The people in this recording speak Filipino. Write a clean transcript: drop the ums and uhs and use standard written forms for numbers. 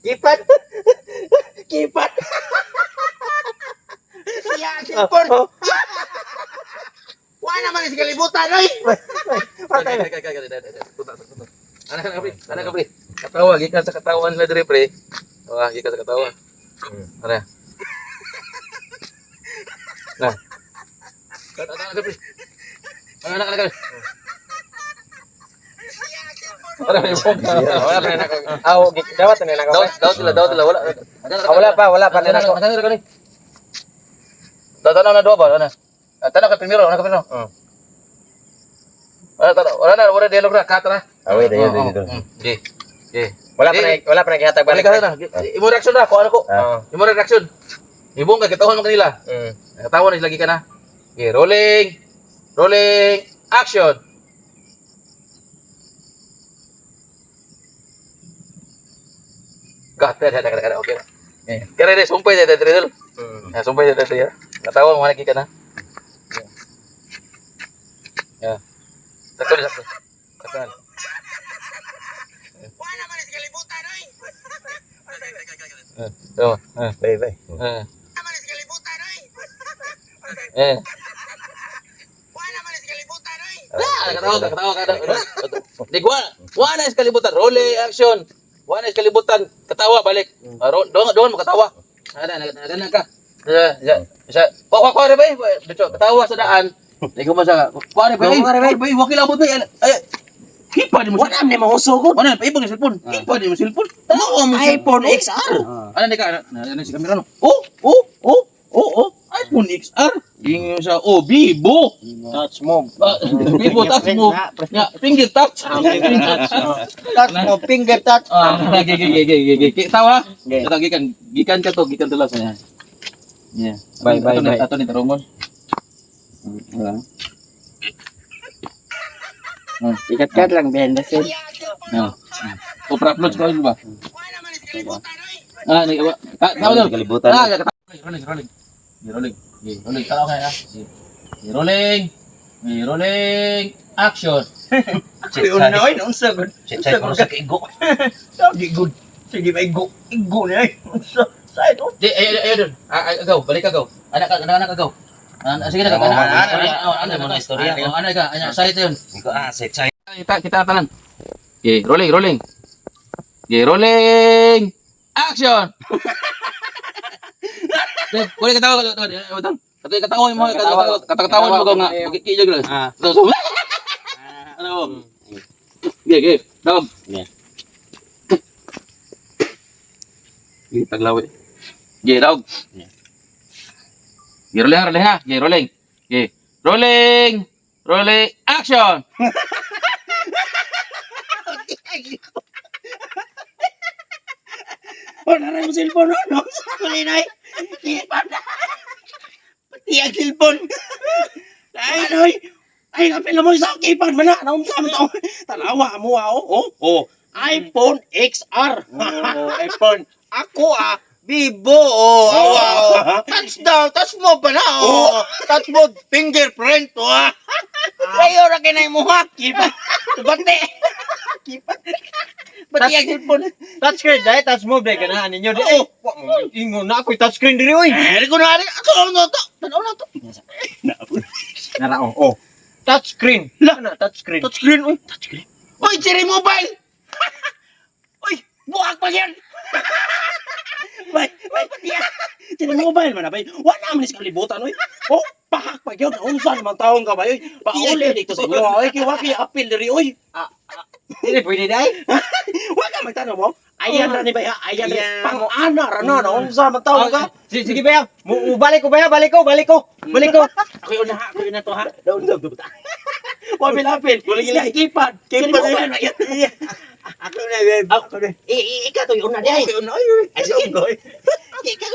Kipad. Kipad. Siya cellphone. Wala naman sa kalibutan, oy. Anak ka, pre. Katawa, gikan sa katawan nila dire, pre. Wah, gikan sa katawa. Ano? Nah. Anak ka, pre. Anak ka. Wala pa na. Aw, dawat na nako. Daw tila wala. Wala pa na nako. Ano ka ni? Tatanaw na dua ba? Ano? Tanong ka primero, ano ka primero? Wala dialog na, kata na. Away dayo dito. Wala pa na gihatag Balik ka na. Imo reaction na, ko ano ko. Imo reaction. Ibong ka kitahon mo kanila. Katawa na lagi ka na. Okay, rolling. Rolling. Action. Kata ada okay. Kaya deh sumpah ya dari dulu. Ya sumpah ya dari ya. Katawa mo lagi ka na. Ya. Satu. Katakan. Wala man sa kalibutan, oy. Tuh. Bye. Eh. Naman sa kalibutan, oy. Wala man sa kalibutan, oy. Katawa ka. Di gua. Wala is kalibutan. Rolling action. Wala is kalibutan. Katawa balik. Doon mo katawa. Ada ka. Bisa. Kok ada bay? Dito katawa sa daan. Di ko masa. Kok ada bay? Wakil abot bay. Ay. Kipa di mo. Wala man mo usog. Ano pa ibang cellphone? Kipa di mo cellphone. iPhone XR. Ano ni ka? Ano si kamera no? Oh. iPhone XR. Yung sa Vivo. Touch mo. Vivo touch mo. Ya, finger touch. Touch mo, finger touch. Gigi. Tawa. Ito gikan ka to, gikan tulas niya. Yeah. Bye. Ato ni tarungon. Wala. Ikat-kat lang behind the scene. No. Upload ko ba? Wala man sa kalibutan, oy. Tawa daw. Kalibutan. Rolling. Tawa kaya. Rolling. Action. Una oy, unsa gud? Check ko sa kaigo. Sabi good. Sige ba igo na oy. Unsa? Sa ito. Ayo doon. Agaw, balik agaw. Anak agaw. Sige na ka. Istorya. Ano ka? Sa ito yun. Iko say. Kita tanan. Okay, rolling. Okay, rolling. Action. Boleh ketawa. Katawa mo, katawa mo ko nga. Kikijag lang. Ano? Okay. Dog. Taglawi. Okay, dog. Okay, rolling ha. Okay, rolling. Okay. Rolling. Action. Naray mo cellphone no? Kulinay. Kipad. Pati ang cellphone. Ay, kapil mo sa kipad man na. Naunsa mo to. Tanawa mo iPhone XR. iPhone. Ako Vivo. Touch mo pa na. Touch mo fingerprint. Kayo ra kinay mo kipad. Bante. Kipad. Pati ang cellphone. Touchscreen dahil touch mo break na ninyo di. Ingon na ako touchscreen diri oy. Ko na ari. Ako na to. Tanaw na to. Narao. Touchscreen. Touchscreen. Touchscreen oy. Touchscreen. Oy, Cherry Mobile. Oy, buak pa yan. Bay, pati yan. Cherry Mobile man bay. Wala man sa kalibutan oy. Pahak pa gyud. Unsa man taong ka bay oy. Pauli dito sa imo. Oy, kiwaki apil diri oy. Dili pwede dai. Wa ka magtanong mo? Ayan ra ni Baya, ayan ra. Pang-ana ra na, unsa man tawo ka? Sige Baya, balik ko Baya, balik ko. Ako una to ha. Daw. Wa bilapin. Wala kipad. Kipad na yan. Ako na. Ikaw to una di ay. Ay sige. Ay sige.